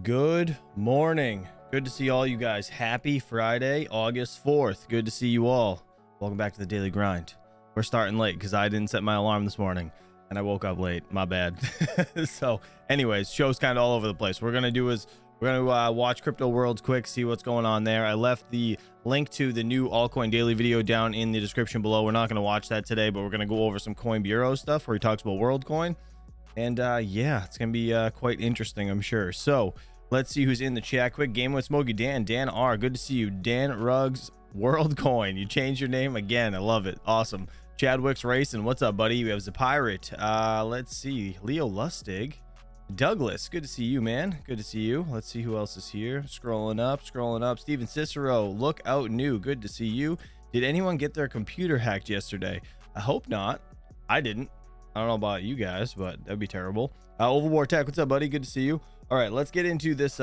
Good morning. Good to see all you guys. Happy Friday, August 4th. Good to see you all. Welcome back to the Daily Grind. We're starting late because I didn't set my alarm this morning and I woke up late. My bad. So anyways, show's kind of all over the place. What we're going to do is we're going to watch Crypto Worlds quick, see what's going on there. I left the link to the new altcoin daily video down in the description below. We're not going to watch that today, but we're going to go over some Coin Bureau stuff where he talks about Worldcoin. And yeah, it's going to be quite interesting, I'm sure. So let's see who's in the chat. Quick game with Smokey Dan. Dan R. Good to see you. Dan Ruggs, Worldcoin. You changed your name again. I love it. Awesome. Chadwick's Racing. What's up, buddy? We have the Pirate. Let's see. Leo Lustig. Douglas. Good to see you, man. Good to see you. Let's see who else is here. Scrolling up. Steven Cicero. Look out new. Good to see you. Did anyone get their computer hacked yesterday? I hope not. I didn't. I don't know about you guys, but that'd be terrible. Overwar Tech, what's up, buddy? Good to see you. All right, let's get into this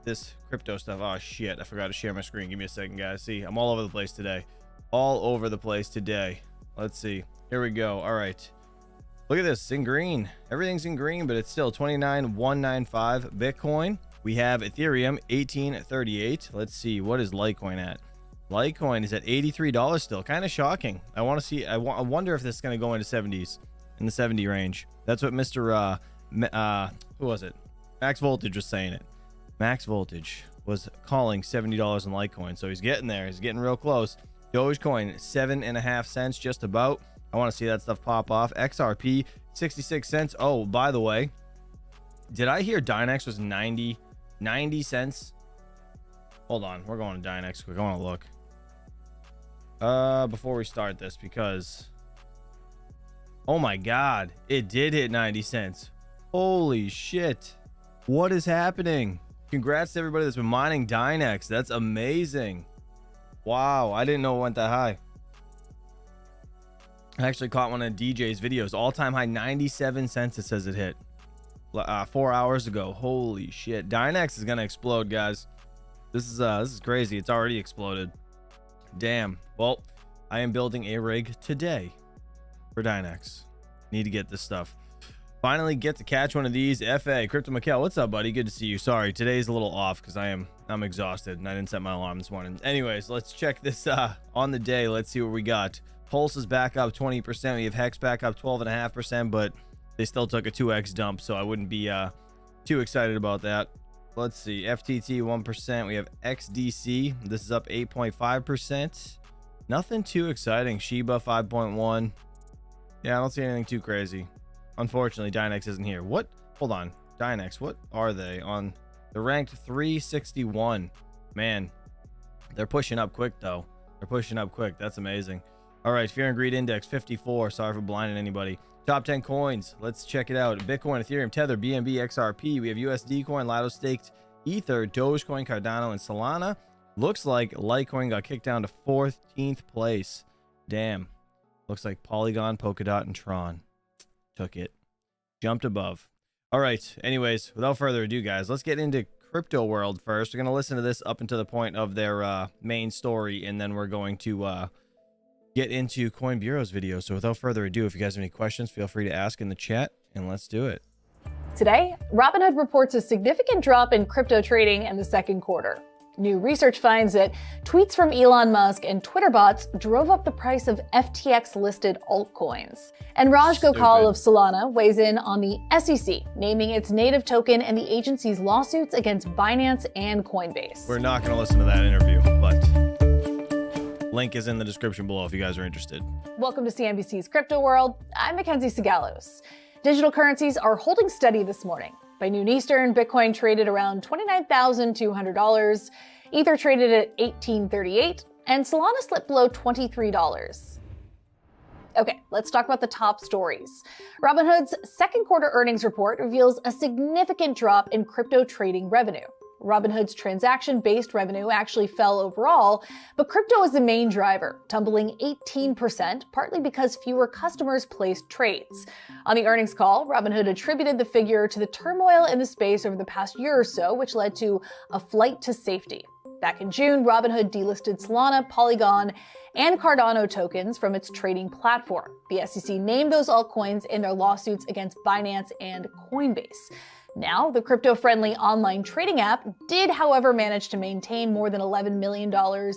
this crypto stuff. Oh shit, I forgot to share my screen. Give me a second, guys. See, I'm all over the place today. All over the place today. Let's see. Here we go. All right. Look at this. It's in green. Everything's in green, but it's still 29,195 Bitcoin. We have Ethereum 1838. Let's see. What is Litecoin at? Litecoin is at $83 still. Kind of shocking. I want to see. I wonder if this is going to go into 70s. In the 70 range. That's what Mr. Who was it? Max Voltage was saying it. Max Voltage was calling $70 in Litecoin. So he's getting there. He's getting real close. Dogecoin, 7.5 cents, just about. I want to see that stuff pop off. XRP, 66 cents. Oh, by the way, did I hear Dynex was 90 cents? Hold on. We're going to Dynex quick. I want to look. Before we start this, because oh my god, it did hit 90 cents. Holy shit. What is happening? Congrats to everybody that's been mining Dynex. That's amazing. Wow, I didn't know it went that high. I actually caught one of DJ's videos. All-time high 97 cents it says it hit 4 hours ago. Holy shit. Dynex is gonna explode, guys. This is crazy. It's already exploded. Damn. Well, I am building a rig today for Dynex. Need to get this stuff. Finally get to catch one of these. FA Crypto Mikkel, what's up, buddy? Good to see you. Sorry, today's a little off because I'm exhausted and I didn't set my alarm this morning. Anyways, let's check this on the day. Let's see what we got. Pulse is back up 20%. We have Hex back up 12.5%, but they still took a 2x dump, so I wouldn't be too excited about that. Let's see. FTT 1%. We have XDC. This is up 8.5%. Nothing too exciting. Shiba 5.1. Yeah, I don't see anything too crazy. Unfortunately, Dynex isn't here. What? Hold on. Dynex, what are they on? They're ranked 361. Man, they're pushing up quick, though. They're pushing up quick. That's amazing. All right, Fear and Greed Index 54. Sorry for blinding anybody. Top 10 coins. Let's check it out. Bitcoin, Ethereum, Tether, BNB, XRP. We have USD Coin, Lado Staked, Ether, Dogecoin, Cardano, and Solana. Looks like Litecoin got kicked down to 14th place. Damn. Looks like Polygon, Polkadot, and Tron took it. Jumped above. All right. Anyways, without further ado, guys, let's get into Crypto World first. We're going to listen to this up until the point of their main story, and then we're going to get into Coin Bureau's video. So without further ado, if you guys have any questions, feel free to ask in the chat, and let's do it. Today, Robinhood reports a significant drop in crypto trading in the second quarter. New research finds that tweets from Elon Musk and Twitter bots drove up the price of FTX-listed altcoins. And Raj Gokal of Solana weighs in on the SEC, naming its native token and the agency's lawsuits against Binance and Coinbase. We're not going to listen to that interview, but link is in the description below if you guys are interested. Welcome to CNBC's Crypto World. I'm Mackenzie Sigalos. Digital currencies are holding steady this morning. By noon Eastern, Bitcoin traded around $29,200, Ether traded at $18.38, and Solana slipped below $23. Okay, let's talk about the top stories. Robinhood's second quarter earnings report reveals a significant drop in crypto trading revenue. Robinhood's transaction-based revenue actually fell overall, but crypto was the main driver, tumbling 18%, partly because fewer customers placed trades. On the earnings call, Robinhood attributed the figure to the turmoil in the space over the past year or so, which led to a flight to safety. Back in June, Robinhood delisted Solana, Polygon, and Cardano tokens from its trading platform. The SEC named those altcoins in their lawsuits against Binance and Coinbase. Now, the crypto-friendly online trading app did, however, manage to maintain more than $11 million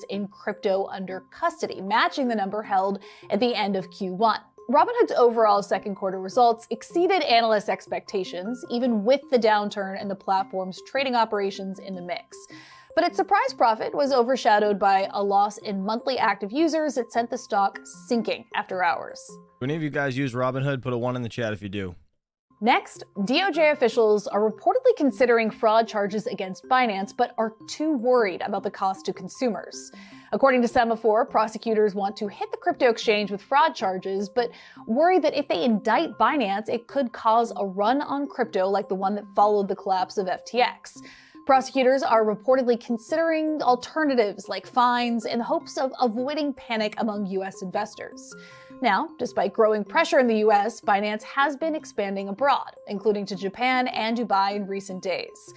in crypto under custody, matching the number held at the end of Q1. Robinhood's overall second quarter results exceeded analysts' expectations, even with the downturn in the platform's trading operations in the mix. But its surprise profit was overshadowed by a loss in monthly active users that sent the stock sinking after hours. Do any of you guys use Robinhood? Put a 1 in the chat if you do. Next, DOJ officials are reportedly considering fraud charges against Binance, but are too worried about the cost to consumers. According to Semaphore, prosecutors want to hit the crypto exchange with fraud charges, but worry that if they indict Binance, it could cause a run on crypto like the one that followed the collapse of FTX. Prosecutors are reportedly considering alternatives like fines in the hopes of avoiding panic among U.S. investors. Now, despite growing pressure in the U.S., Binance has been expanding abroad, including to Japan and Dubai in recent days.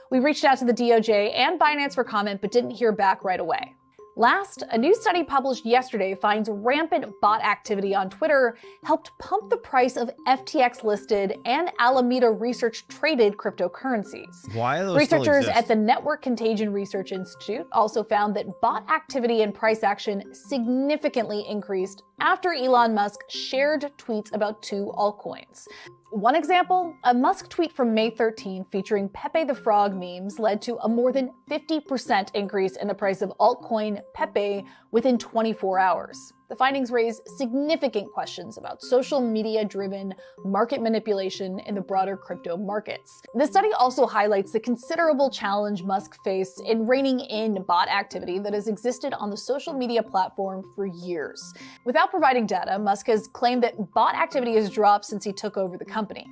We reached out to the DOJ and Binance for comment, but didn't hear back right away. Last, a new study published yesterday finds rampant bot activity on Twitter helped pump the price of FTX-listed and Alameda Research-traded cryptocurrencies. Why are those Researchers still at the Network Contagion Research Institute also found that bot activity and price action significantly increased after Elon Musk shared tweets about two altcoins. One example, a Musk tweet from May 13 featuring Pepe the Frog memes led to a more than 50% increase in the price of altcoin Pepe within 24 hours. The findings raise significant questions about social media-driven market manipulation in the broader crypto markets. The study also highlights the considerable challenge Musk faced in reining in bot activity that has existed on the social media platform for years. Without providing data, Musk has claimed that bot activity has dropped since he took over the company.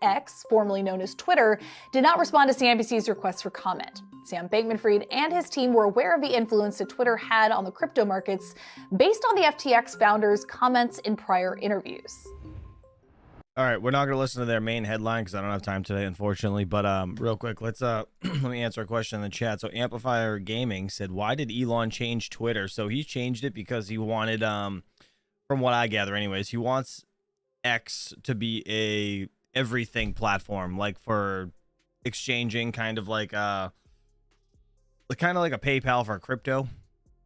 X, formerly known as Twitter, did not respond to CNBC's request for comment. Sam Bankman-Fried and his team were aware of the influence that Twitter had on the crypto markets based on the FTX founder's comments in prior interviews. All right, we're not going to listen to their main headline because I don't have time today, unfortunately. But real quick, let's let me answer a question in the chat. So Amplifier Gaming said, why did Elon change Twitter? So he changed it because he wanted, from what I gather anyways, he wants X to be a everything platform, like for exchanging, kind of like a PayPal for crypto,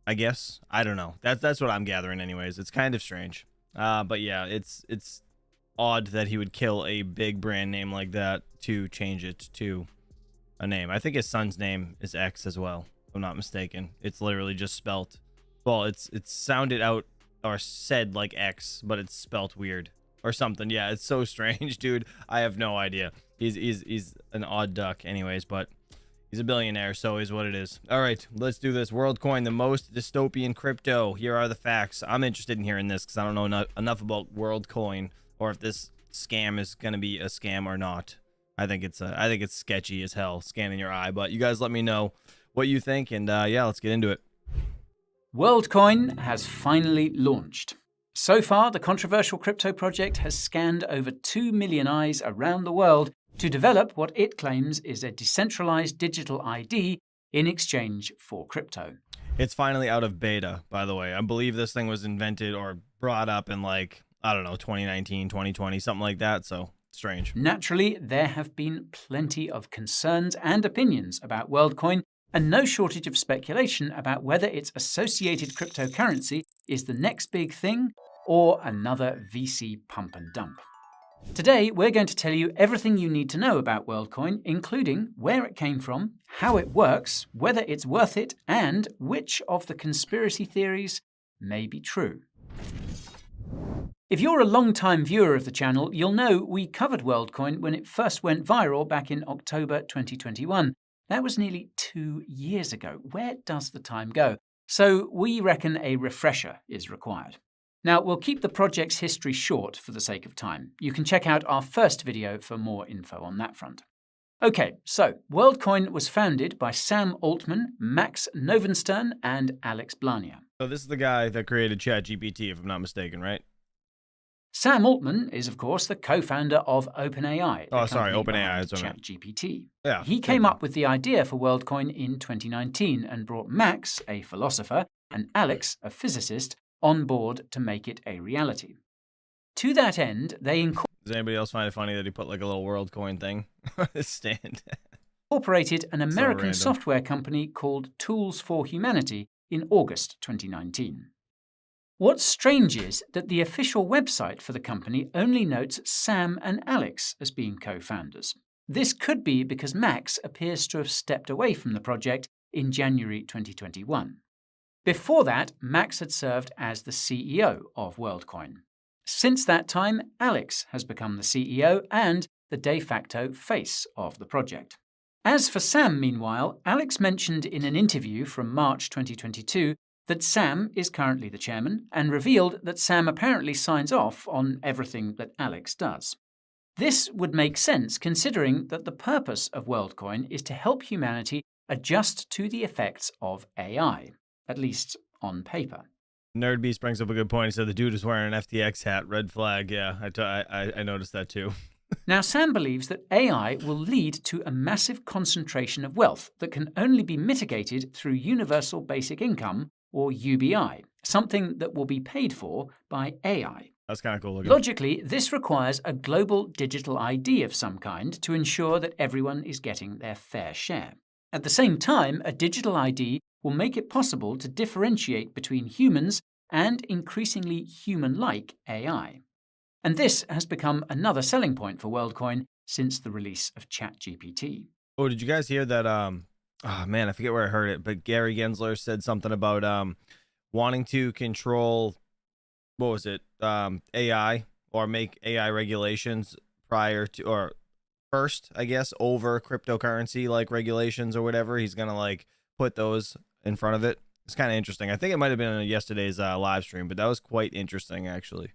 I guess. I don't know. That's what I'm gathering anyways. It's kind of strange. But yeah, it's odd that he would kill a big brand name like that to change it to a name. I think his son's name is X as well, if I'm not mistaken. It's literally just spelt, well, it's sounded out or said like X, but it's spelt weird or something. Yeah, it's so strange, dude. I have no idea. He's an odd duck anyways, but he's a billionaire, so is what it is. All right, let's do this. Worldcoin, the most dystopian crypto. Here are the facts. I'm interested in hearing this because I don't know enough about Worldcoin, or if this scam is going to be a scam or not. I think it's sketchy as hell, scanning your eye. But you guys let me know what you think, and yeah, let's get into it. Worldcoin has finally launched. So far, the controversial crypto project has scanned over 2 million eyes around the world to develop what it claims is a decentralized digital ID in exchange for crypto. It's finally out of beta, by the way. I believe this thing was invented or brought up in, like, I don't know, 2019, 2020, something like that, so strange. Naturally, there have been plenty of concerns and opinions about Worldcoin, and no shortage of speculation about whether its associated cryptocurrency is the next big thing or another VC pump and dump. Today, we're going to tell you everything you need to know about Worldcoin, including where it came from, how it works, whether it's worth it, and which of the conspiracy theories may be true. If you're a long-time viewer of the channel, you'll know we covered Worldcoin when it first went viral back in October 2021. That was nearly 2 years ago. Where does the time go? So we reckon a refresher is required. Now, we'll keep the project's history short for the sake of time. You can check out our first video for more info on that front. Okay, so Worldcoin was founded by Sam Altman, Max Novenstern, and Alex Blania. So this is the guy that created ChatGPT, if I'm not mistaken, right? Sam Altman is, of course, the co-founder of OpenAI. Oh, sorry, OpenAI. ChatGPT. Yeah. He came up with the idea for Worldcoin in 2019 and brought Max, a philosopher, and Alex, a physicist, on board to make it a reality. To that end, they This Does anybody else find it funny that he put like a little Worldcoin thing on his stand? Incorporated an American random. software company called Tools for Humanity in August 2019. What's strange is that the official website for the company only notes Sam and Alex as being co-founders. This could be because Max appears to have stepped away from the project in January 2021. Before that, Max had served as the CEO of Worldcoin. Since that time, Alex has become the CEO and the de facto face of the project. As for Sam, meanwhile, Alex mentioned in an interview from March 2022 that Sam is currently the chairman and revealed that Sam apparently signs off on everything that Alex does. This would make sense considering that the purpose of Worldcoin is to help humanity adjust to the effects of AI, at least on paper. Nerdbeast brings up a good point. He said the dude is wearing an FTX hat. Red flag. Yeah, I noticed that too. Now, Sam believes that AI will lead to a massive concentration of wealth that can only be mitigated through universal basic income, or UBI, something that will be paid for by AI. That's kind of cool looking. Logically, this requires a global digital ID of some kind to ensure that everyone is getting their fair share. At the same time, a digital ID will make it possible to differentiate between humans and increasingly human-like AI. And this has become another selling point for Worldcoin since the release of ChatGPT. Oh, did you guys hear that? Oh man, I forget where I heard it, but Gary Gensler said something about wanting to control, what was it, AI, or make AI regulations prior to, or first, I guess, over cryptocurrency like regulations or whatever. He's gonna like put those in front of it. It's kind of interesting. I think it might have been on yesterday's live stream, but that was quite interesting actually.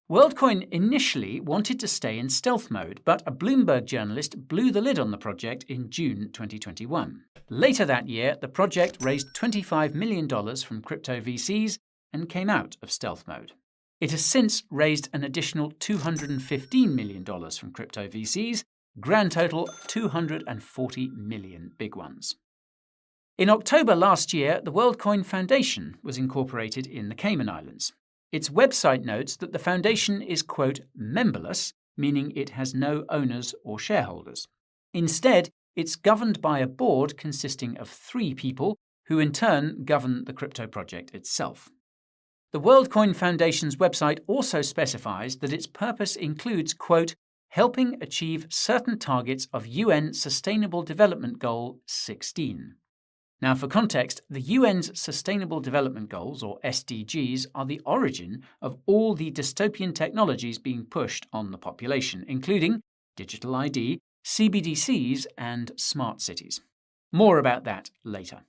Worldcoin initially wanted to stay in stealth mode, but a Bloomberg journalist blew the lid on the project in June 2021. Later that year, the project raised $25 million from crypto VCs and came out of stealth mode. It has since raised an additional $215 million from crypto VCs, grand total $240 million big ones. In October last year, the Worldcoin Foundation was incorporated in the Cayman Islands. Its website notes that the foundation is, quote, memberless, meaning it has no owners or shareholders. Instead, it's governed by a board consisting of 3 people, who in turn govern the crypto project itself. The Worldcoin Foundation's website also specifies that its purpose includes, quote, helping achieve certain targets of UN Sustainable Development Goal 16. Now, for context, the UN's Sustainable Development Goals, or SDGs, are the origin of all the dystopian technologies being pushed on the population, including digital ID, CBDCs, and smart cities. More about that later.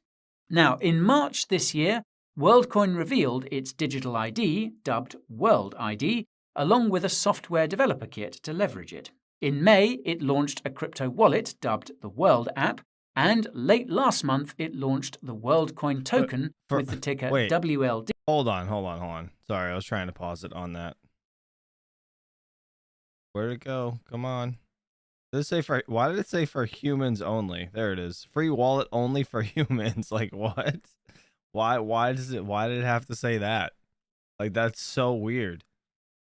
Now, in March this year, Worldcoin revealed its digital ID, dubbed World ID, along with a software developer kit to leverage it. In May, it launched a crypto wallet dubbed the World app, and late last month, it launched the Worldcoin token with the ticker WLD. Hold on. Sorry, I was trying to pause it on that. Where'd it go? Come on. Did it say for, why did it say for humans only? There it is. Free wallet only for humans. Like what? Why did it have to say that? Like that's so weird.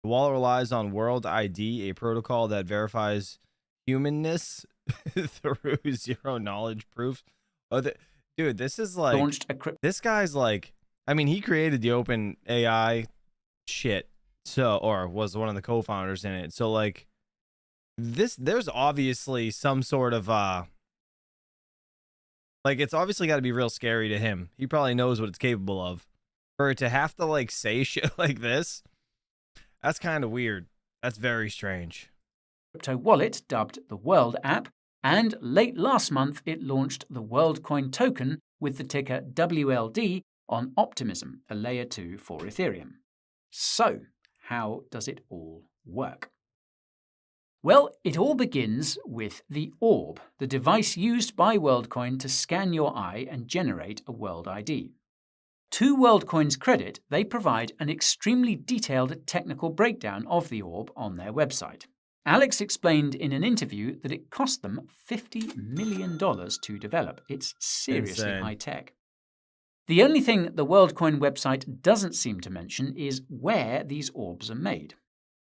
The wallet relies on World ID, a protocol that verifies humanness through zero knowledge proof. Oh, dude, this is like this guy's like, I mean, he created the open AI shit, so, or was one of the co-founders in it. So like this, there's obviously some sort of like it's obviously got to be real scary to him. He probably knows what it's capable of. For it to have to like say shit like this, that's kind of weird. That's very strange. Crypto wallet dubbed the World app, and late last month it launched the Worldcoin token with the ticker WLD on Optimism, a layer 2 for Ethereum. So, how does it all work? Well, it all begins with the orb, the device used by Worldcoin to scan your eye and generate a World ID. To Worldcoin's credit, they provide an extremely detailed technical breakdown of the orb on their website. Alex explained in an interview that it cost them $50 million to develop. It's seriously high tech. The only thing the Worldcoin website doesn't seem to mention is where these orbs are made.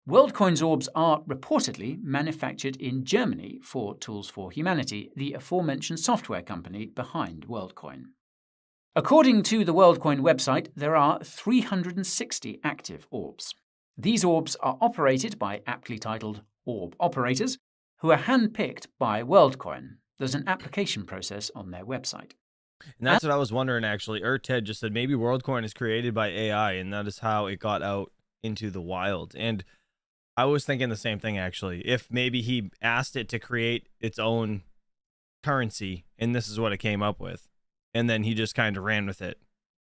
Worldcoin's orbs are reportedly manufactured in Germany for Tools for Humanity, the aforementioned software company behind Worldcoin. According to the Worldcoin website, there are 360 active orbs. These orbs are operated by aptly titled orb operators, who are handpicked by Worldcoin. There's an application process on their website. And that's what I was wondering, actually. Ted just said maybe WorldCoin is created by AI, and that is how it got out into the wild. And I was thinking the same thing, actually. If maybe he asked it to create its own currency, and this is what it came up with, and then he just kind of ran with it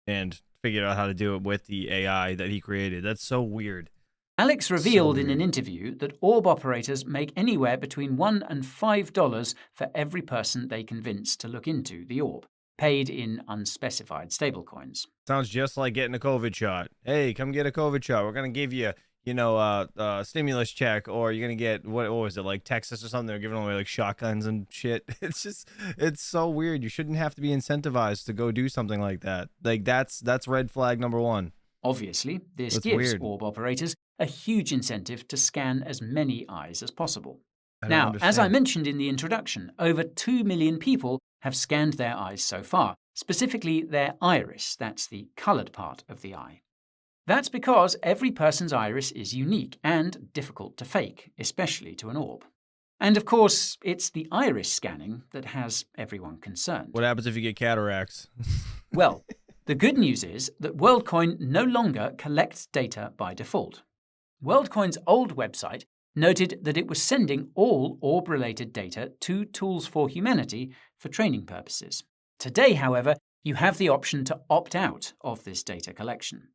and figured out how to do it with the AI that he created. That's so weird. Alex revealed in an interview that orb operators make anywhere between $1 and $5 for every person they convince to look into the orb, paid in unspecified stablecoins. Sounds just like getting a COVID shot. Hey, come get a COVID shot. We're going to give you, a stimulus check, or you're going to get, what was it, like Texas or something? They're giving away like shotguns and shit. It's so weird. You shouldn't have to be incentivized to go do something like that. Like that's red flag number one. Obviously, this That's gives weird. orb operators a huge incentive to scan as many eyes as possible. I don't Now, as I understand. mentioned in the introduction, over 2 million people have scanned their eyes so far, specifically their iris, that's the coloured part of the eye. That's because every person's iris is unique and difficult to fake, especially to an orb. And of course, it's the iris scanning that has everyone concerned. What happens if you get cataracts? Well, the good news is that Worldcoin no longer collects data by default. Worldcoin's old website noted that it was sending all orb-related data to Tools for Humanity for training purposes. Today, however, you have the option to opt out of this data collection.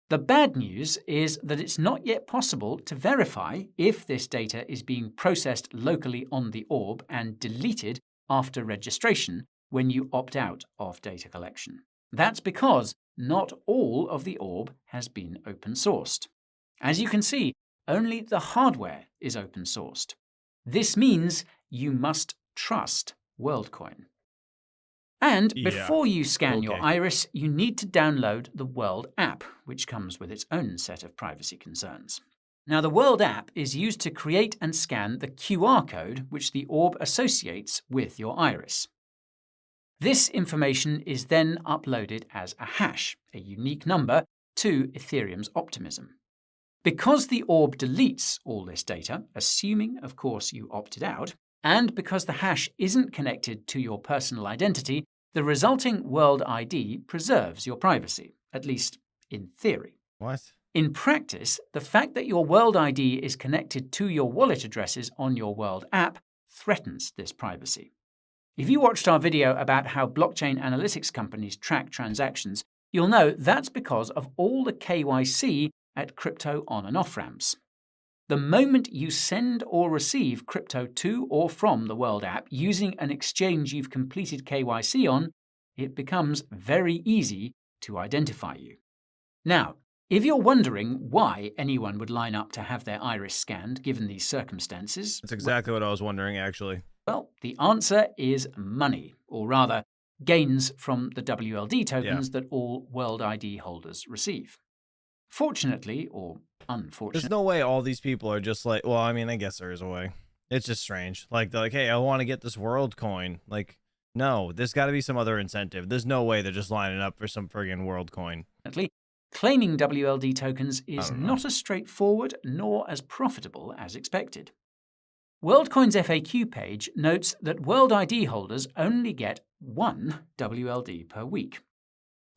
The bad news is that it's not yet possible to verify if this data is being processed locally on the orb and deleted after registration when you opt out of data collection. That's because not all of the orb has been open sourced. As you can see, only the hardware is open sourced. This means you must trust Worldcoin. And before you scan your iris, you need to download the World app, which comes with its own set of privacy concerns. Now, the World app is used to create and scan the QR code which the orb associates with your iris. This information is then uploaded as a hash, a unique number, to Ethereum's Optimism. Because the orb deletes all this data, assuming, of course, you opted out, and because the hash isn't connected to your personal identity, the resulting World ID preserves your privacy, at least in theory. What? In practice, the fact that your World ID is connected to your wallet addresses on your World app threatens this privacy. If you watched our video about how blockchain analytics companies track transactions, you'll know that's because of all the KYC at crypto on and off ramps. The moment you send or receive crypto to or from the World app using an exchange you've completed KYC on, it becomes very easy to identify you. Now, if you're wondering why anyone would line up to have their iris scanned given these circumstances, That's exactly what I was wondering, actually. well, the answer is money, or rather, gains from the WLD tokens that all World ID holders receive. Fortunately, or unfortunately, There's no way all these people are just like, well, I mean, I guess there is a way. It's just strange. Like, they're like, hey, I want to get this world coin. Like, no, there's got to be some other incentive. There's no way they're just lining up for some friggin' world coin. claiming WLD tokens is not as straightforward nor as profitable as expected. Worldcoin's FAQ page notes that World ID holders only get 1 WLD per week.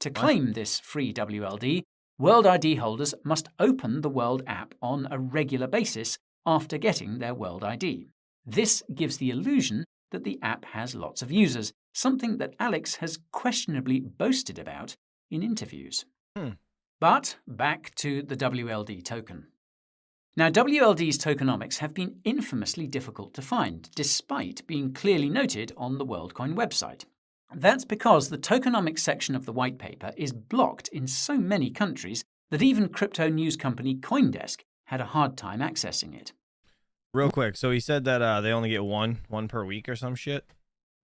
To claim this free WLD, World ID holders must open the World app on a regular basis after getting their World ID. This gives the illusion that the app has lots of users, something that Alex has questionably boasted about in interviews. But back to the WLD token. Now, WLD's tokenomics have been infamously difficult to find, despite being clearly noted on the Worldcoin website. That's because the tokenomics section of the white paper is blocked in so many countries that even crypto news company CoinDesk had a hard time accessing it. Real quick, so he said that they only get one per week or some shit.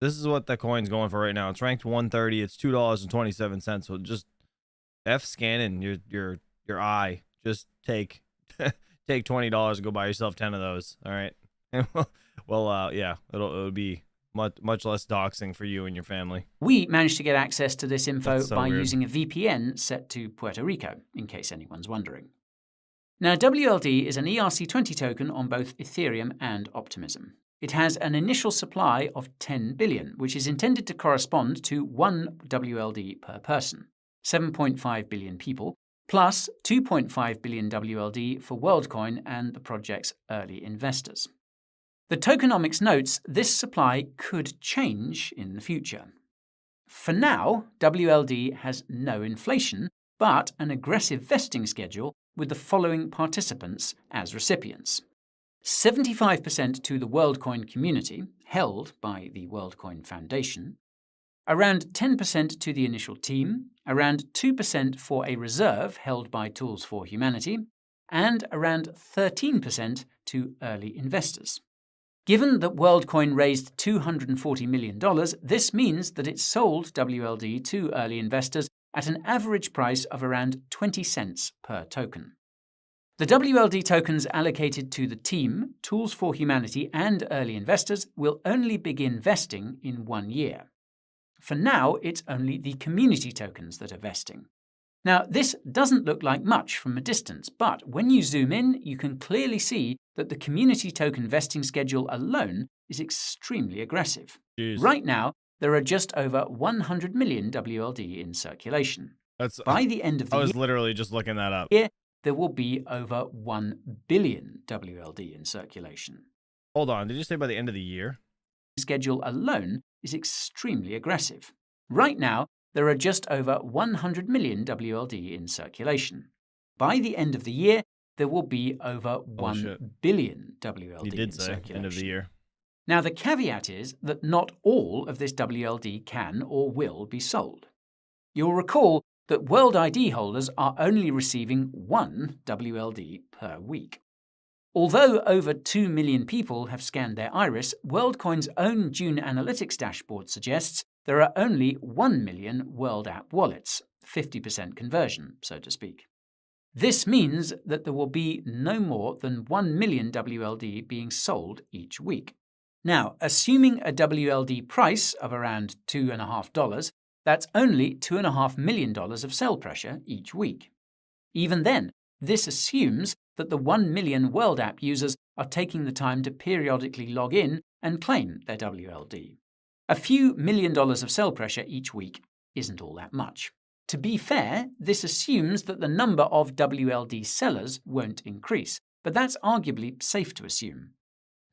This is what the coin's going for right now. It's ranked 130. It's $2.27. So just scanning your eye. Just take take $20 and go buy yourself 10 of those. All right. Well, yeah, it'll be much less doxing for you and your family. We managed to get access to this info That's so by weird. using a VPN set to Puerto Rico, in case anyone's wondering. Now, WLD is an ERC20 token on both Ethereum and Optimism. It has an initial supply of 10 billion, which is intended to correspond to 1 WLD per person, 7.5 billion people, plus 2.5 billion WLD for Worldcoin and the project's early investors. The tokenomics notes this supply could change in the future. For now, WLD has no inflation, but an aggressive vesting schedule with the following participants as recipients. 75% to the Worldcoin community, held by the Worldcoin Foundation, around 10% to the initial team, around 2% for a reserve held by Tools for Humanity, and around 13% to early investors. Given that Worldcoin raised $240 million, this means that it sold WLD to early investors at an average price of around 20 cents per token. The WLD tokens allocated to the team, Tools for Humanity, and early investors will only begin vesting in 1 year. For now, it's only the community tokens that are vesting. Now, this doesn't look like much from a distance, but when you zoom in, you can clearly see that the community token vesting schedule alone is extremely aggressive. Jeez. Right now, there are just over 100 million WLD in circulation. By the end of the I was year, literally just looking that up. there will be over 1 billion WLD in circulation. Hold on. Did you say by the end of the year? The schedule alone is extremely aggressive. Right now, there are just over 100 million WLD in circulation. By the end of the year, there will be over 1 billion WLD You did in say circulation. end of the year. Now, the caveat is that not all of this WLD can or will be sold. You'll recall that World ID holders are only receiving 1 WLD per week. Although over 2 million people have scanned their iris, Worldcoin's own June Analytics dashboard suggests there are only 1 million World App wallets, 50% conversion, so to speak. This means that there will be no more than 1 million WLD being sold each week. Now, assuming a WLD price of around $2.50, that's only $2.5 million of sell pressure each week. Even then, this assumes that the 1 million World App users are taking the time to periodically log in and claim their WLD. A few $1 million of sell pressure each week isn't all that much. To be fair, this assumes that the number of WLD sellers won't increase, but that's arguably safe to assume.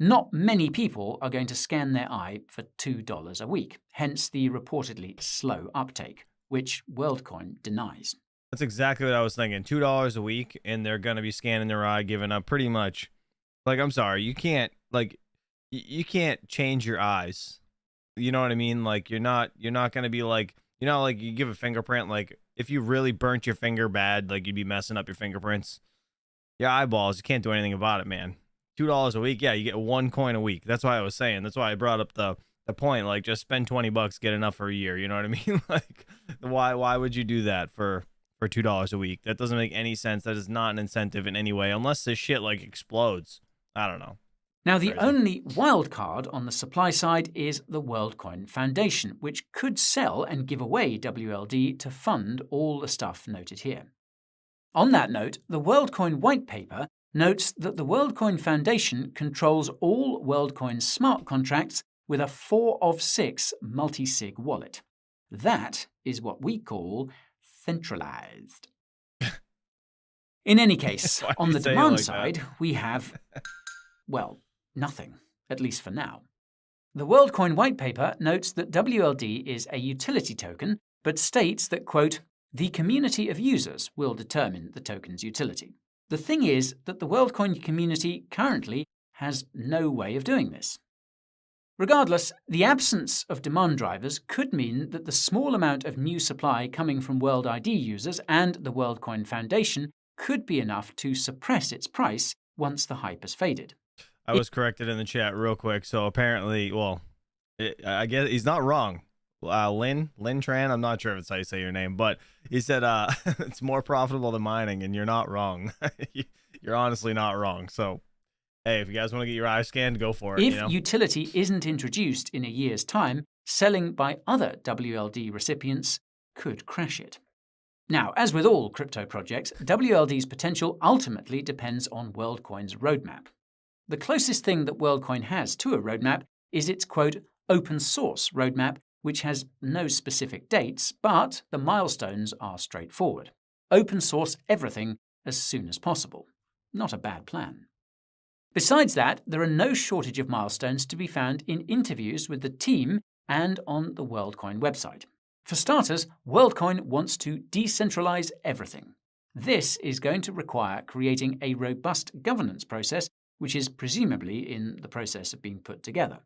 Not many people are going to scan their eye for $2 a week, hence the reportedly slow uptake, which Worldcoin denies. That's exactly what I was thinking. $2 a week, and they're gonna be scanning their eye, giving up pretty much. Like, I'm sorry, you can't you can't change your eyes. You know what I mean? Like, you're not gonna be like, like you give a fingerprint. Like, if you really burnt your finger bad, like you'd be messing up your fingerprints. Your eyeballs, you can't do anything about it, man. $2 a week, yeah, you get 1 coin a week. That's why I was saying. That's why I brought up the point. Like, just spend $20, get enough for a year. You know what I mean? Like, why would you do that for $2 a week? That doesn't make any sense. That is not an incentive in any way, unless this shit like explodes. I don't know. Now, the Crazy. only wild card on the supply side is the Worldcoin Foundation, which could sell and give away WLD to fund all the stuff noted here. On that note, the Worldcoin white paper notes that the Worldcoin Foundation controls all Worldcoin smart contracts with a 4 of 6 multi-sig wallet. That is what we call centralized. In any case, Why'd on you the say it demand like that? side, we have, well, nothing, at least for now. The Worldcoin white paper notes that WLD is a utility token, but states that, quote, the community of users will determine the token's utility. The thing is that the Worldcoin community currently has no way of doing this. Regardless, the absence of demand drivers could mean that the small amount of new supply coming from World ID users and the Worldcoin Foundation could be enough to suppress its price once the hype has faded. I was corrected in the chat real quick. So apparently, I guess he's not wrong. Lin Tran, I'm not sure if it's how you say your name, but he said it's more profitable than mining, and you're not wrong. You're honestly not wrong. So, hey, if you guys want to get your eyes scanned, go for it. If utility isn't introduced in a year's time, selling by other WLD recipients could crash it. Now, as with all crypto projects, WLD's potential ultimately depends on Worldcoin's roadmap. The closest thing that Worldcoin has to a roadmap is its, quote, open source roadmap, which has no specific dates, but the milestones are straightforward. Open source everything as soon as possible. Not a bad plan. Besides that, there are no shortage of milestones to be found in interviews with the team and on the Worldcoin website. For starters, Worldcoin wants to decentralize everything. This is going to require creating a robust governance process, which is presumably in the process of being put together.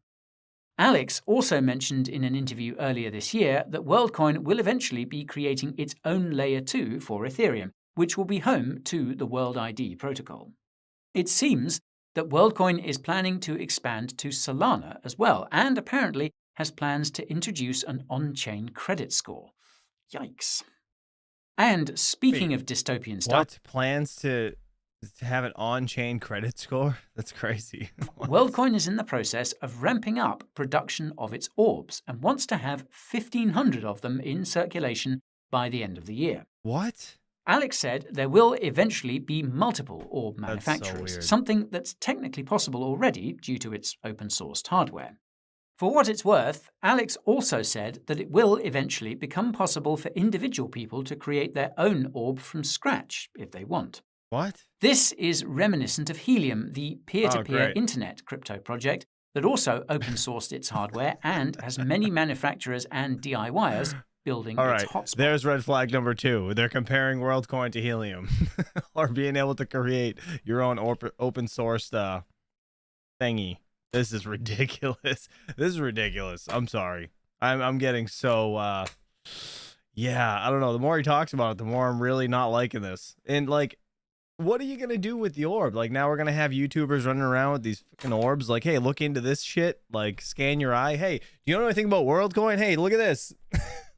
ASICS also mentioned in an interview earlier this year that Worldcoin will eventually be creating its own Layer 2 for Ethereum, which will be home to the World ID protocol. It seems that Worldcoin is planning to expand to Solana as well, and apparently has plans to introduce an on-chain credit score. Yikes. And speaking of dystopian stuff... What? Plans to have an on-chain credit score? That's crazy. Worldcoin is in the process of ramping up production of its orbs and wants to have 1,500 of them in circulation by the end of the year. What? Alex said there will eventually be multiple orb manufacturers, weird. something that's technically possible already due to its open-sourced hardware. For what it's worth, Alex also said that it will eventually become possible for individual people to create their own orb from scratch if they want. What? This is reminiscent of Helium, the peer-to-peer great. internet crypto project that also open-sourced its hardware and has many manufacturers and DIYers building All its right, hotspot. there's red flag number 2. They're comparing Worldcoin to Helium, or being able to create your own open source thingy. This is ridiculous. This is ridiculous. I'm sorry. I'm getting so yeah, I don't know. The more he talks about it, the more I'm really not liking this. And like, what are you gonna do with the orb? Like, now we're gonna have YouTubers running around with these fucking orbs. Like, hey, look into this shit. Like, scan your eye. Hey, do you know anything about Worldcoin? Hey, look at this.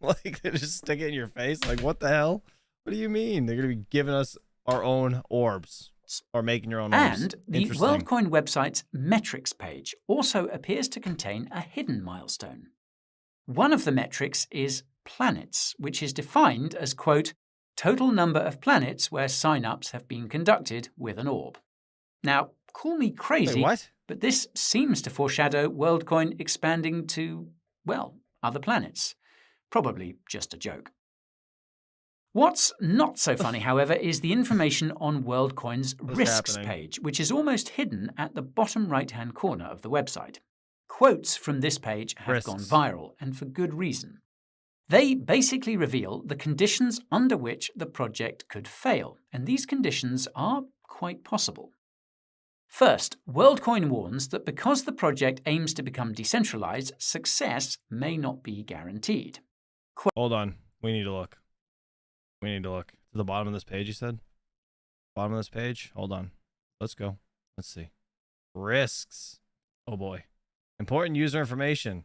Like, they just stick it in your face. Like, what the hell? What do you mean? They're gonna be giving us our own orbs, or making your own orbs. And the Worldcoin website's metrics page also appears to contain a hidden milestone. One of the metrics is planets, which is defined as, quote, total number of planets where sign-ups have been conducted with an orb. Now, call me crazy, Wait, what? but this seems to foreshadow Worldcoin expanding to, well, other planets. Probably just a joke. What's not so funny, however, is the information on Worldcoin's risks page, which is almost hidden at the bottom right-hand corner of the website. Quotes from this page have gone viral, and for good reason. They basically reveal the conditions under which the project could fail, and these conditions are quite possible. First, Worldcoin warns that because the project aims to become decentralized, success may not be guaranteed. Hold on. We need to look. We need to look. To the bottom of this page, you said? Bottom of this page? Hold on. Let's go. Let's see. Risks. Oh boy. Important user information.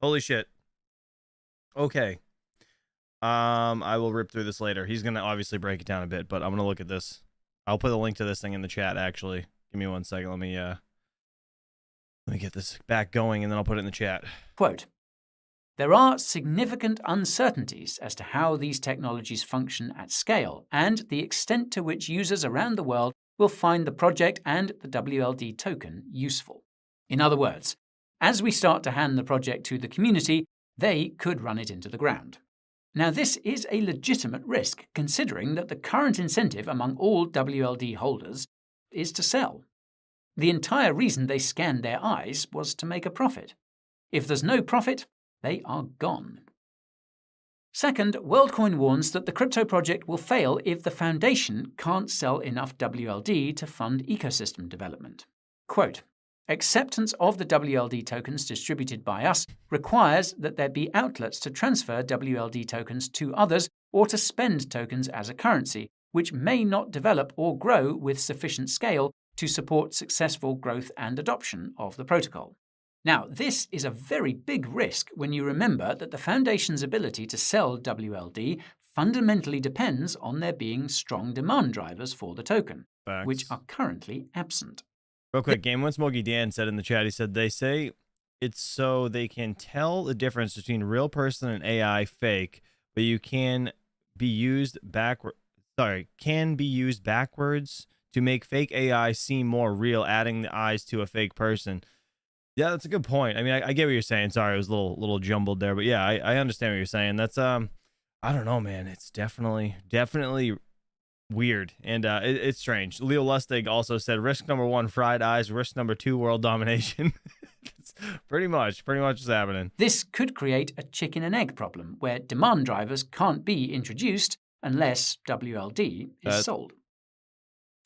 Holy shit. Okay. I will rip through this later. He's going to obviously break it down a bit, but I'm going to look at this. I'll put a link to this thing in the chat, actually. Give me 1 second. Let me get this back going, and then I'll put it in the chat. Quote, there are significant uncertainties as to how these technologies function at scale and the extent to which users around the world will find the project and the WLD token useful. In other words, as we start to hand the project to the community, they could run it into the ground. Now, this is a legitimate risk, considering that the current incentive among all WLD holders is to sell. The entire reason they scanned their eyes was to make a profit. If there's no profit, they are gone. Second, Worldcoin warns that the crypto project will fail if the foundation can't sell enough WLD to fund ecosystem development. Quote, acceptance of the WLD tokens distributed by us requires that there be outlets to transfer WLD tokens to others or to spend tokens as a currency, which may not develop or grow with sufficient scale to support successful growth and adoption of the protocol. Now, this is a very big risk when you remember that the Foundation's ability to sell WLD fundamentally depends on there being strong demand drivers for the token, Facts. which are currently absent. Real quick, Game One Smokey Dan said in the chat, he said, they say it's so they can tell the difference between real person and AI fake, but you can be used backwards to make fake AI seem more real, adding the eyes to a fake person. Yeah, that's a good point. I mean, I get what you're saying. Sorry, it was a little jumbled there, but yeah, I understand what you're saying. That's I don't know, man. It's definitely weird, and it's strange. Leo Lustig also said, risk number 1, fried eyes. Risk number 2, world domination. It's pretty much what's happening. This could create a chicken and egg problem where demand drivers can't be introduced unless WLD is sold.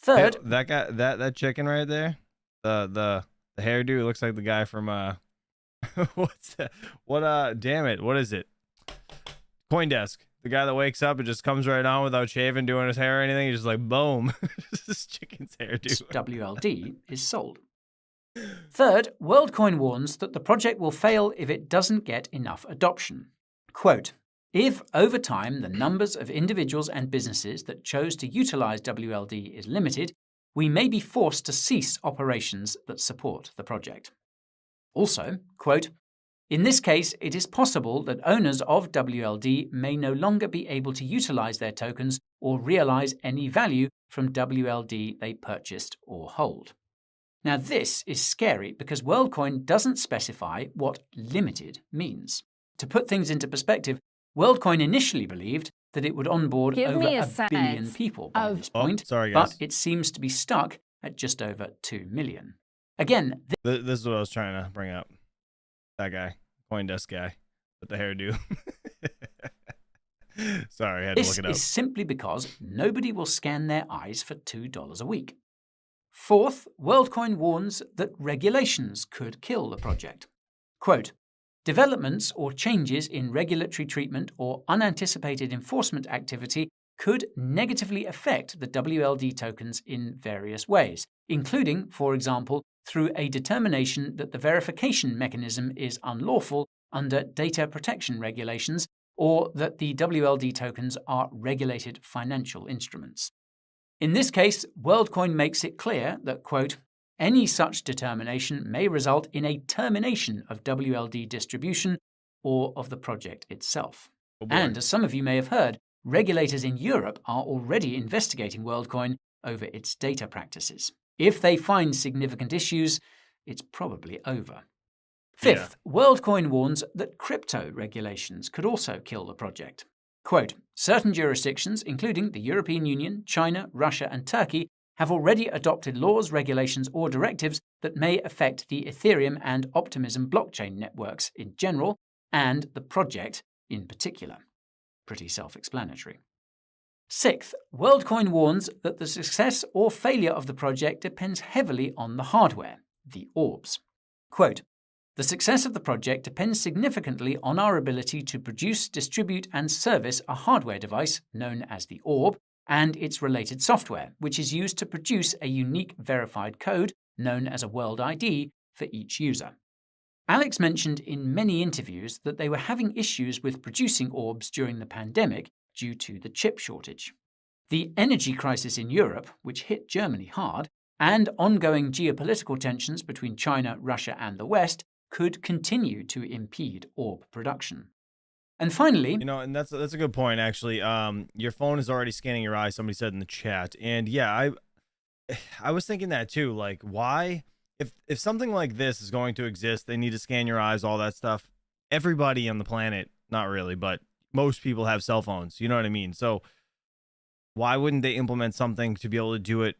Third, that guy, that chicken right there, the hairdo looks like the guy from what's that? Damn it, what is it? CoinDesk. The guy that wakes up and just comes right on without shaving, doing his hair or anything. He's just like, boom. This chicken's hairdo. WLD is sold. Third, Worldcoin warns that the project will fail if it doesn't get enough adoption. Quote, if over time the numbers of individuals and businesses that chose to utilize WLD is limited, we may be forced to cease operations that support the project. Also, quote, in this case, it is possible that owners of WLD may no longer be able to utilize their tokens or realize any value from WLD they purchased or hold. Now, this is scary because Worldcoin doesn't specify what limited means. To put things into perspective, Worldcoin initially believed that it would onboard over a billion people by this point, but it seems to be stuck at just over 2 million. Again, this is what I was trying to bring up. That guy, CoinDesk guy with the hairdo. Sorry, I had to look it up. This is simply because nobody will scan their eyes for $2 a week. Fourth, Worldcoin warns that regulations could kill the project. Quote, developments or changes in regulatory treatment or unanticipated enforcement activity could negatively affect the WLD tokens in various ways, including, for example, through a determination that the verification mechanism is unlawful under data protection regulations or that the WLD tokens are regulated financial instruments. In this case, Worldcoin makes it clear that, quote, any such determination may result in a termination of WLD distribution or of the project itself. And as some of you may have heard, regulators in Europe are already investigating Worldcoin over its data practices. If they find significant issues, it's probably over. Fifth, Worldcoin warns that crypto regulations could also kill the project. Quote, certain jurisdictions, including the European Union, China, Russia, and Turkey, have already adopted laws, regulations, or directives that may affect the Ethereum and Optimism blockchain networks in general, and the project in particular. Pretty self-explanatory. Sixth, Worldcoin warns that the success or failure of the project depends heavily on the hardware, the orbs. Quote, the success of the project depends significantly on our ability to produce, distribute, and service a hardware device known as the orb and its related software, which is used to produce a unique verified code known as a world ID for each user. Alex mentioned in many interviews that they were having issues with producing orbs during the pandemic due to the chip shortage. The energy crisis in Europe, which hit Germany hard, and ongoing geopolitical tensions between China, Russia, and the West could continue to impede orb production. And finally, and that's a good point, actually. Your phone is already scanning your eyes, somebody said in the chat. And yeah, I was thinking that too. Like, why, if something like this is going to exist, they need to scan your eyes, all that stuff. Everybody on the planet, not really, but most people have cell phones. You know what I mean? So why wouldn't they implement something to be able to do it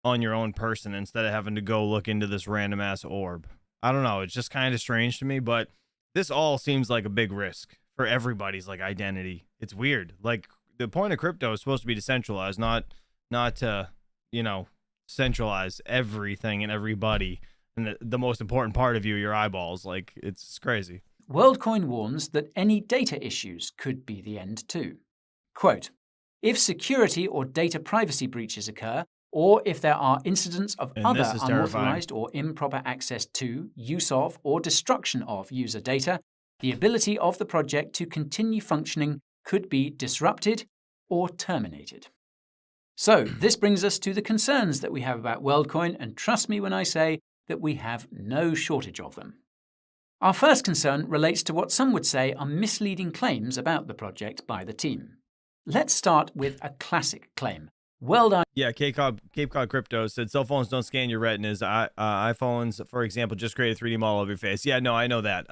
on your own person instead of having to go look into this random ass orb? I don't know. It's just kind of strange to me, but this all seems like a big risk for everybody's like identity. It's weird. Like, the point of crypto is supposed to be decentralized, not to, centralize everything and everybody. And the most important part of you, your eyeballs. Like, it's crazy. Worldcoin warns that any data issues could be the end too. Quote, if security or data privacy breaches occur, or if there are incidents of other unauthorized or improper access to, use of, or destruction of user data, the ability of the project to continue functioning could be disrupted or terminated. So this brings us to the concerns that we have about Worldcoin, and trust me when I say that we have no shortage of them. Our first concern relates to what some would say are misleading claims about the project by the team. Let's start with a classic claim. Yeah, Cape Cod Crypto said cell phones don't scan your retinas. iPhones, for example, just create a 3D model of your face. Yeah, no, I know that.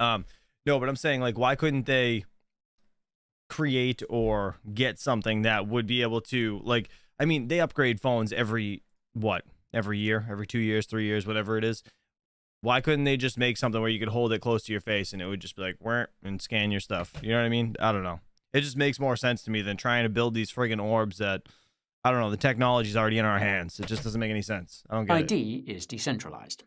No, but I'm saying, like, why couldn't they create or get something that would be able to, like, I mean, they upgrade phones every year, every 2 years, 3 years, whatever it is. Why couldn't they just make something where you could hold it close to your face and it would just be like, where, and scan your stuff? You know what I mean? I don't know. It just makes more sense to me than trying to build these friggin' orbs that, I don't know, the technology's already in our hands. It just doesn't make any sense. I don't get it. ID is decentralized.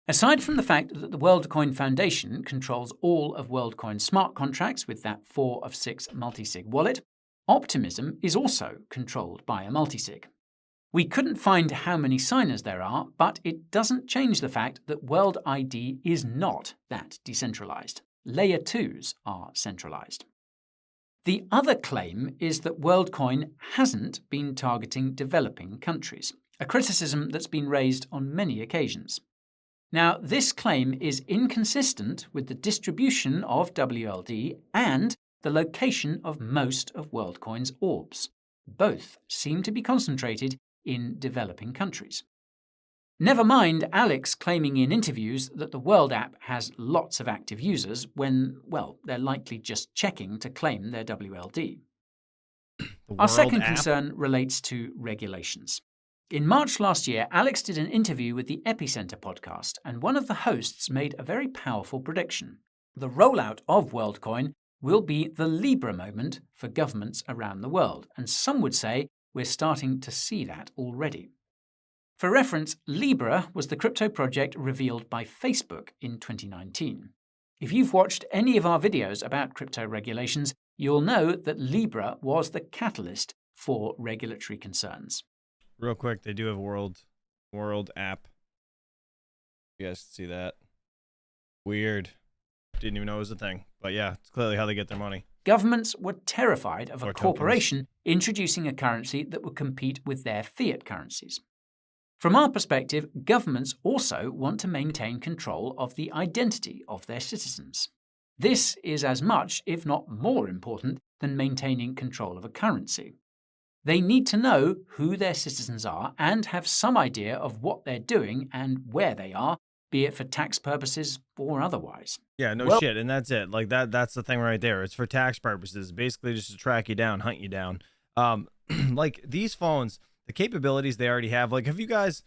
Aside from the fact that the Worldcoin Foundation controls all of Worldcoin's smart contracts with that 4 of 6 multisig wallet, Optimism is also controlled by a multisig. We couldn't find how many signers there are, but it doesn't change the fact that World ID is not that decentralized. Layer 2s are centralized. The other claim is that Worldcoin hasn't been targeting developing countries, a criticism that's been raised on many occasions. Now, this claim is inconsistent with the distribution of WLD and the location of most of Worldcoin's orbs. Both seem to be concentrated in developing countries. Never mind Alex claiming in interviews that the World app has lots of active users when, well, they're likely just checking to claim their WLD. Our second concern relates to regulations. In March last year, Alex did an interview with the Epicenter podcast, and one of the hosts made a very powerful prediction. The rollout of Worldcoin will be the Libra moment for governments around the world, and some would say we're starting to see that already. For reference, Libra was the crypto project revealed by Facebook in 2019. If you've watched any of our videos about crypto regulations, you'll know that Libra was the catalyst for regulatory concerns. Real quick, they do have a world app. You guys see that? Weird. Didn't even know it was a thing. But yeah, it's clearly how they get their money. Governments were terrified of a Or corporation tokens. introducing a currency that would compete with their fiat currencies. From our perspective, governments also want to maintain control of the identity of their citizens. This is as much, if not more important, than maintaining control of a currency. They need to know who their citizens are and have some idea of what they're doing and where they are, be it for tax purposes or otherwise. Yeah, no shit, and that's it. Like that's the thing right there. It's for tax purposes, basically just to track you down, hunt you down. Like these phones, the capabilities they already have. Like, have you guys?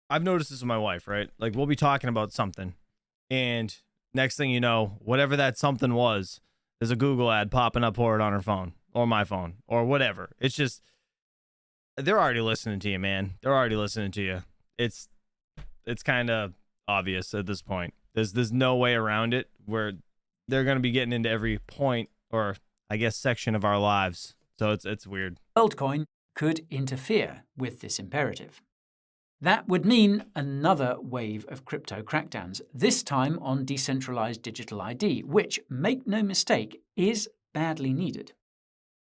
I've noticed this with my wife, right? Like, we'll be talking about something, and next thing you know, whatever that something was, there's a Google ad popping up for it on her phone or my phone or whatever. It's just they're already listening to you, man. They're already listening to you. It's kind of obvious at this point. There's no way around it where they're going to be getting into every point or I guess section of our lives. So it's weird. Worldcoin could interfere with this imperative. That would mean another wave of crypto crackdowns, this time on decentralized digital ID, which, make no mistake, is badly needed.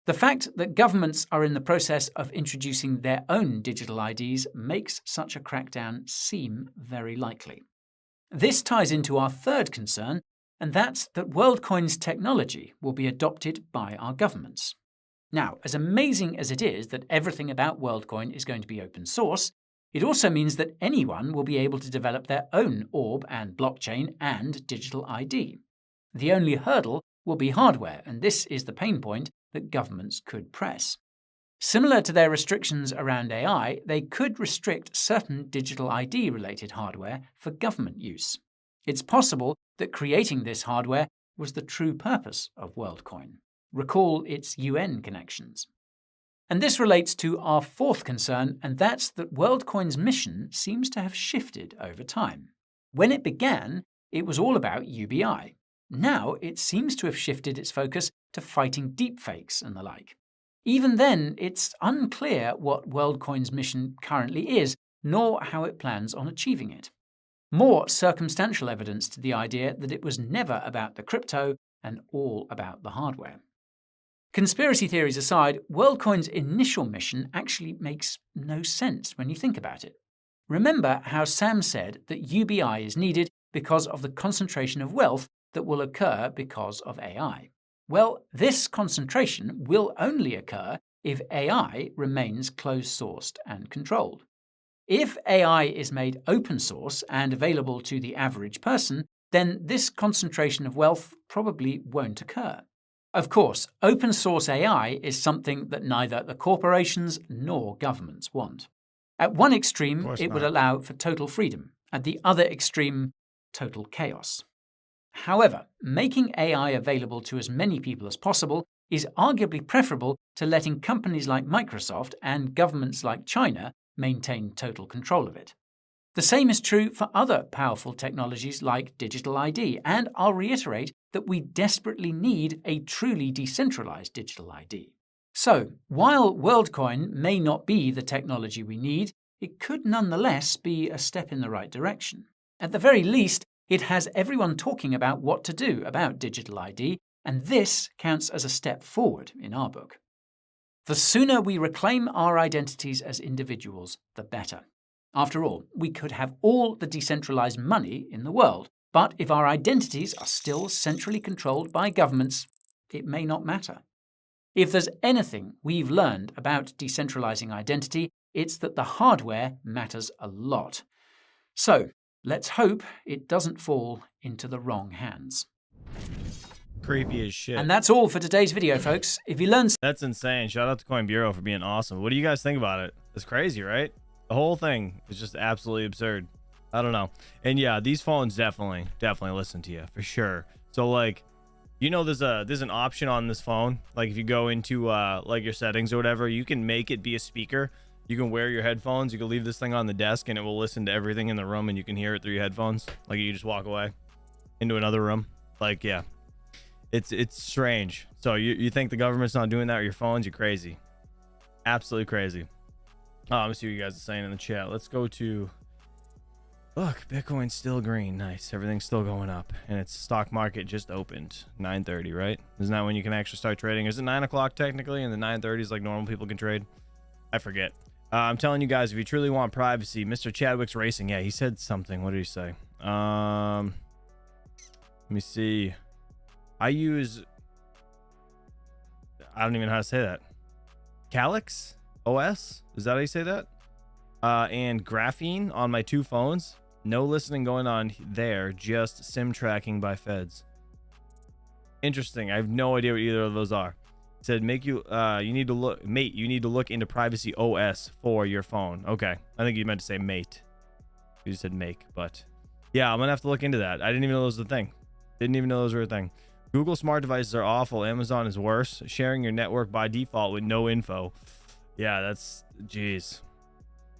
The fact that governments are in the process of introducing their own digital IDs makes such a crackdown seem very likely. This ties into our third concern, and that's that Worldcoin's technology will be adopted by our governments. Now, as amazing as it is that everything about Worldcoin is going to be open source, it also means that anyone will be able to develop their own orb and blockchain and digital ID. The only hurdle will be hardware, and this is the pain point that governments could press. Similar to their restrictions around AI, they could restrict certain digital ID-related hardware for government use. It's possible that creating this hardware was the true purpose of Worldcoin. Recall its UN connections. And this relates to our fourth concern, and that's that Worldcoin's mission seems to have shifted over time. When it began, it was all about UBI. Now it seems to have shifted its focus to fighting deepfakes and the like. Even then, it's unclear what Worldcoin's mission currently is, nor how it plans on achieving it. More circumstantial evidence to the idea that it was never about the crypto and all about the hardware. Conspiracy theories aside, Worldcoin's initial mission actually makes no sense when you think about it. Remember how Sam said that UBI is needed because of the concentration of wealth that will occur because of AI. Well, this concentration will only occur if AI remains closed-sourced and controlled. If AI is made open source and available to the average person, then this concentration of wealth probably won't occur. Of course, open source AI is something that neither the corporations nor governments want. At one extreme, it would allow for total freedom. At the other extreme, total chaos. However, making AI available to as many people as possible is arguably preferable to letting companies like Microsoft and governments like China maintain total control of it. The same is true for other powerful technologies like digital ID, and I'll reiterate that we desperately need a truly decentralized digital ID. So, while Worldcoin may not be the technology we need, it could nonetheless be a step in the right direction. At the very least, it has everyone talking about what to do about digital ID, and this counts as a step forward in our book. The sooner we reclaim our identities as individuals, the better. After all, we could have all the decentralized money in the world, but if our identities are still centrally controlled by governments, it may not matter. If there's anything we've learned about decentralizing identity, it's that the hardware matters a lot. So, let's hope it doesn't fall into the wrong hands. Creepy as shit. And that's all for today's video, folks. If you learned... That's insane. Shout out to Coin Bureau for being awesome. What do you guys think about it? It's crazy, right? The whole thing is just absolutely absurd. I don't know. And yeah, these phones definitely listen to you for sure. So like, you know, there's an option on this phone. Like if you go into like your settings or whatever, you can make it be a speaker. You can wear your headphones. You can leave this thing on the desk and it will listen to everything in the room and you can hear it through your headphones. Like you just walk away into another room. Like, yeah, it's strange. So you think the government's not doing that with your phones? You're crazy. Absolutely crazy. Oh, let me see what you guys are saying in the chat. Let's go to, look, Bitcoin's still green. Nice. Everything's still going up. And its stock market just opened. 9:30, right? Isn't that when you can actually start trading? Is it 9 o'clock technically? And the 9:30 is like normal people can trade? I forget. I'm telling you guys, if you truly want privacy, Mr. Chadwick's Racing. Yeah, he said something. What did he say? Let me see. I don't even know how to say that. Calyx OS? Is that how you say that? And graphene on my two phones. No listening going on there. Just SIM tracking by feds. Interesting. I have no idea what either of those are. It said you need to look into privacy OS for your phone. Okay. I think you meant to say mate. You just said make, but yeah, I'm gonna have to look into that. I didn't even know those was a thing. Didn't even know those were a thing. Google smart devices are awful. Amazon is worse. Sharing your network by default with no info. Yeah, that's, geez.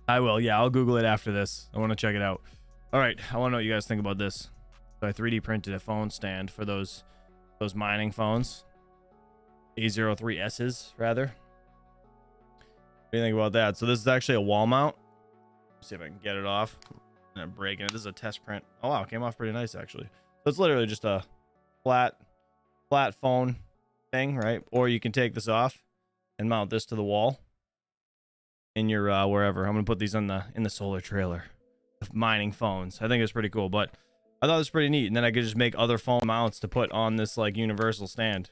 I will. Yeah, I'll Google it after this. I want to check it out. All right, I want to know what you guys think about this. So I 3D printed a phone stand for those mining phones. A03Ss, rather. What do you think about that? So this is actually a wall mount. Let's see if I can get it off. I'm breaking it. This is a test print. Oh, wow, it came off pretty nice, actually. So it's literally just a flat phone thing, right? Or you can take this off and mount this to the wall in your wherever. I'm gonna put these in the solar trailer of mining phones. I think it's pretty cool, but I thought it was pretty neat. And then I could just make other phone mounts to put on this like universal stand,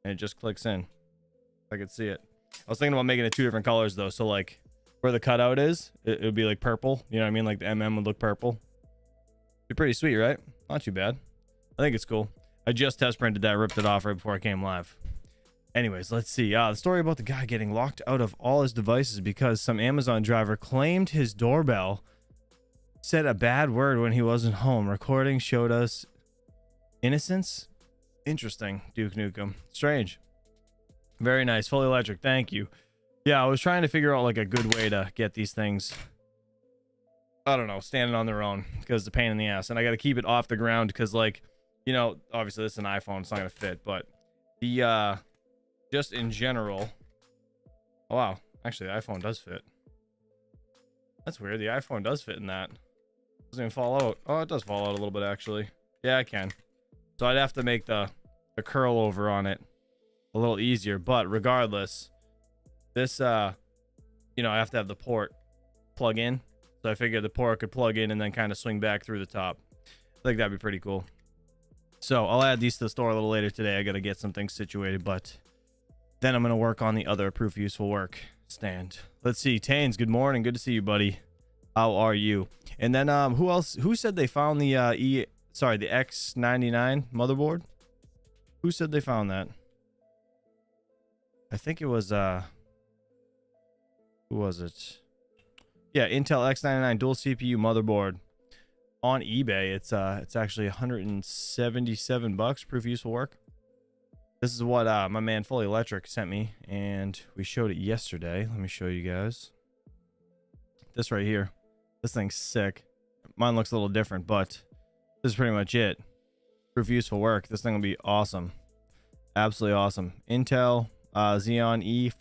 and it just clicks in. I could see it. I was thinking about making it two different colors though, so like where the cutout is, it would be like purple. You know what I mean? Like the MM would look purple. Be pretty sweet, right? Not too bad. I think it's cool. I just test printed that, ripped it off right before I came live. Anyways, let's see. The story about the guy getting locked out of all his devices because some Amazon driver claimed his doorbell said a bad word when he wasn't home. Recording showed us innocence. Interesting, Duke Nukem. Strange. Very nice. Fully electric. Thank you. Yeah, I was trying to figure out like a good way to get these things, I don't know, standing on their own because it's a pain in the ass. And I got to keep it off the ground because, like, you know, obviously this is an iPhone. It's not going to fit. But the, just in general. Oh, wow. Actually, the iPhone does fit. That's weird. The iPhone does fit in that. Doesn't even fall out. Oh, it does fall out a little bit, actually. Yeah, I can. So I'd have to make the curl over on it a little easier. But regardless, this you know, I have to have the port plug in, so I figured the port could plug in and then kind of swing back through the top. I think that'd be pretty cool. So I'll add these to the store a little later today. I gotta get some things situated, but then I'm gonna work on the other proof of useful work stand. Let's see. Tanes, good morning. Good to see you, buddy. How are you? And then who else? Who said they found the the X99 motherboard? Who said they found that? I think it was who was it? Yeah, Intel X99 dual CPU motherboard on eBay. It's actually 177 bucks, proof of useful work. This is what my man Fully Electric sent me, and we showed it yesterday. Let me show you guys. This right here. This thing's sick. Mine looks a little different, but this is pretty much it. Proof of useful work. This thing will be awesome. Absolutely awesome. Intel Xeon E5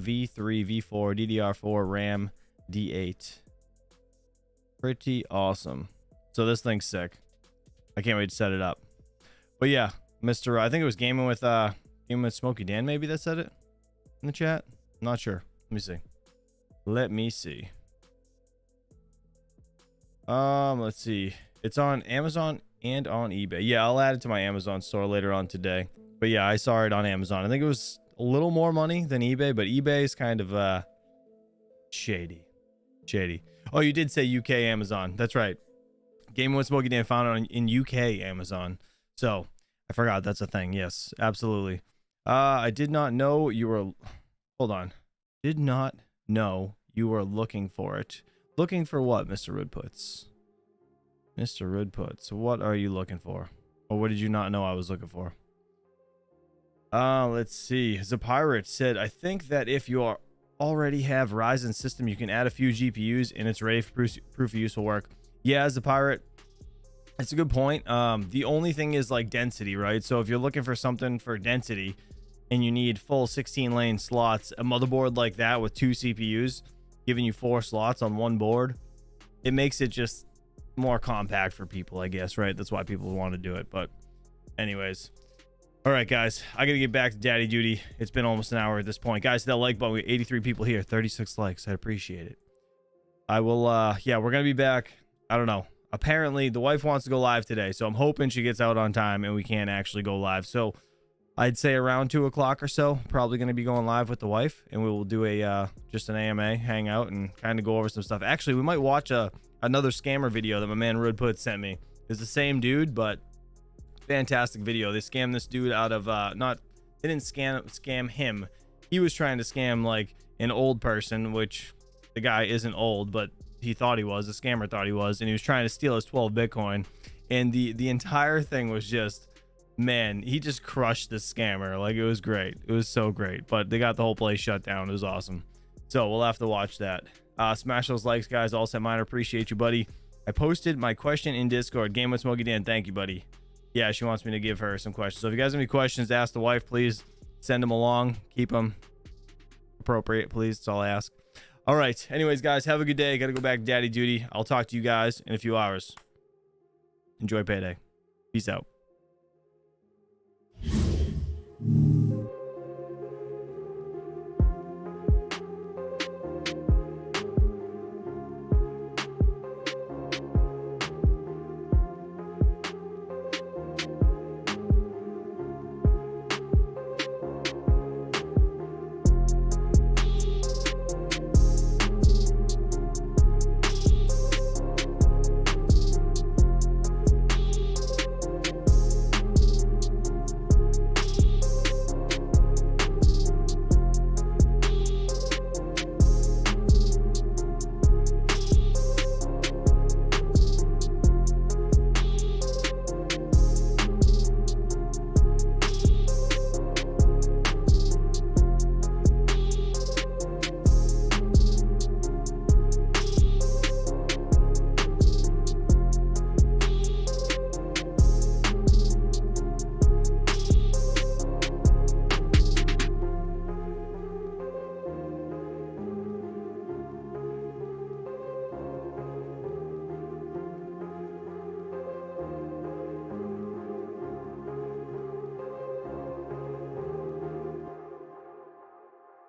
V3 V4 DDR4 RAM D8. Pretty awesome. So this thing's sick. I can't wait to set it up. But yeah, Mr. I think it was gaming with Smokey Dan maybe that said it in the chat. I'm not sure. Let me see. Let me see. Let's see. It's on Amazon and on eBay. Yeah, I'll add it to my Amazon store later on today. But yeah, I saw it on Amazon. I think it was a little more money than eBay, but eBay is kind of shady. Oh, you did say UK Amazon. That's right. Gaming with Smokey Dan found it in UK Amazon. So I forgot that's a thing. Yes, absolutely. I did not know you were. Hold on. Did not know you were looking for it. Looking for what, Mr. Rudputs? Mr. Rudputs, what are you looking for? Or what did you not know I was looking for? Let's see. Zapirate said, I think that if you already have Ryzen system, you can add a few GPUs and it's ready for proof of useful work. Yeah, Zapirate, it's a good point. The only thing is like density, right? So if you're looking for something for density and you need full 16 lane slots, a motherboard like that with 2 CPUs giving you 4 slots on one board, it makes it just more compact for people, I guess, right? That's why people want to do it. But anyways, all right, guys, I gotta get back to daddy duty. It's been almost an hour at this point, guys. That like button, we 83 people here, 36 likes. I appreciate it. I will yeah, we're gonna be back. I don't know, apparently the wife wants to go live today, so I'm hoping she gets out on time and we can actually go live. So I'd say around 2 o'clock or so, probably going to be going live with the wife, and we will do a just an AMA hangout and kind of go over some stuff. Actually, we might watch another scammer video that my man Rudput sent me. It's the same dude, but fantastic video. They scammed this dude out of they didn't scam him. He was trying to scam like an old person, which the guy isn't old, but he thought he was. The scammer thought he was, and he was trying to steal his 12 Bitcoin. And the entire thing was just, man, he just crushed this scammer. Like, it was great. It was so great. But they got the whole place shut down. It was awesome. So we'll have to watch that. Smash those likes, guys. All set miner. Appreciate you, buddy. I posted my question in Discord. Game with Smokey Dan. Thank you, buddy. Yeah, she wants me to give her some questions. So if you guys have any questions to ask the wife, please send them along. Keep them appropriate, please. That's all I ask. All right. Anyways, guys, have a good day. Got to go back to daddy duty. I'll talk to you guys in a few hours. Enjoy payday. Peace out.